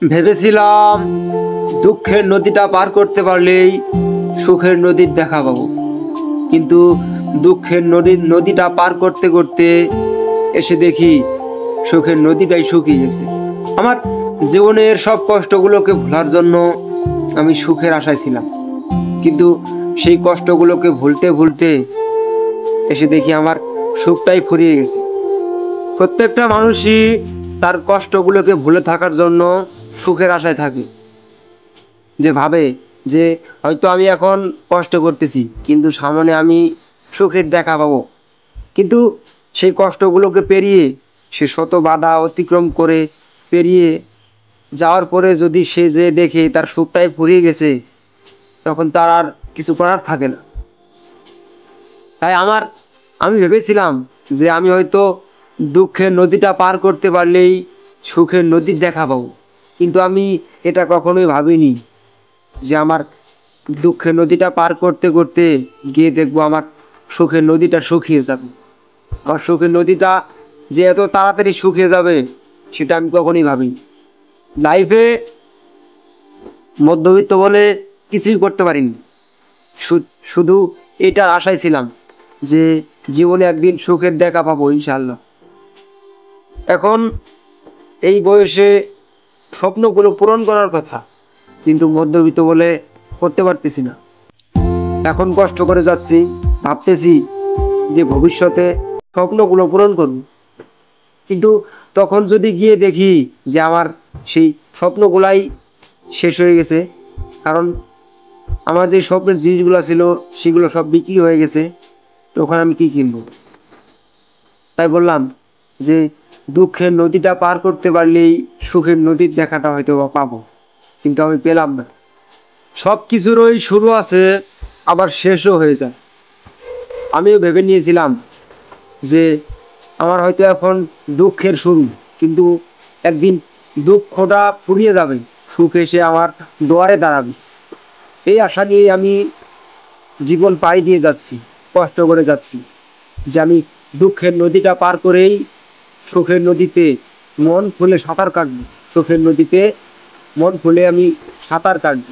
ভেবেছিলাম দুঃখের নদীটা পার করতে পারলেই সুখের নদীর দেখা পাবো, কিন্তু দুঃখের নদীটা পার করতে করতে এসে দেখি সুখের নদীটাই শুকিয়ে গেছে। আমার জীবনের সব কষ্টগুলোকে ভোলার জন্য আমি সুখের আশায় ছিলাম, কিন্তু সেই কষ্টগুলোকে ভুলতে ভুলতে এসে দেখি আমার সুখটাই ফুরিয়ে গেছে। প্রত্যেকটা মানুষই তার কষ্টগুলোকে ভুলে থাকার জন্য সুখের আশায় থাকে, যে ভাবে যে হয়তো আমি এখন কষ্ট করতেছি কিন্তু সামনে আমি সুখের দেখা পাবো। কিন্তু সেই কষ্টগুলোকে পেরিয়ে সে শত বাধা অতিক্রম করে পেরিয়ে যাওয়ার পরে যদি সে যে দেখে তার সুখটাই ফুরিয়ে গেছে, তখন তার আর কিছু করার থাকে না। তাই আমি ভেবেছিলাম যে আমি হয়তো দুঃখের নদীটা পার করতে পারলেই সুখের নদীর দেখা পাবো, কিন্তু আমি এটা কখনোই ভাবিনি যে আমার দুঃখের নদীটা পার করতে করতে গিয়ে দেখবো আমার সুখের নদীটা শুকিয়ে যাবে। আমার সুখের নদীটা যে এত তাড়াতাড়ি শুকিয়ে যাবে সেটা আমি কখনোই ভাবিনি। লাইফে মধ্যবিত্ত বলে কিছুই করতে পারিনি, শুধু এটার আশায় ছিলাম যে জীবনে একদিন সুখের দেখা পাবো ইনশাল্লাহ। এখন এই বয়সে স্বপ্নগুলো পূরণ করার কথা, কিন্তু মধ্যবিত্ত বলে করতে পারতেছি না। এখন কষ্ট করে যাচ্ছি, ভাবতেছি যে ভবিষ্যতে স্বপ্নগুলো পূরণ করব, কিন্তু তখন যদি গিয়ে দেখি যে আমার সেই স্বপ্নগুলাই শেষ হয়ে গেছে, কারণ আমার যে স্বপ্নের জিনিসগুলো ছিল সেগুলো সব বিক্রি হয়ে গেছে, তখন আমি কি কিনবো? তাই বললাম যে দুঃখের নদীটা পার করতে পারলেই সুখের নদীর দেখাটা হয়তো বা পাবো, কিন্তু আমি পেলাম না। সব কিছুরই শুরু আছে, আবার শেষও হয়ে যায়। আমিও ভেবে নিয়েছিলাম যে আমার হয়তো এখন দুঃখের শুরু, কিন্তু একদিন দুঃখটা ফুরিয়ে যাবে, সুখ এসে আমার দুয়ারে দাঁড়াবে। এই আশা নিয়ে আমি জীবন পাড়ি দিয়ে যাচ্ছি, কষ্ট করে যাচ্ছি, যে আমি দুঃখের নদীটা পার করেই সুখের নদীতে মন খুলে সাঁতার কাটবো। সুখের নদীতে মন খুলে আমি সাঁতার কাটবো।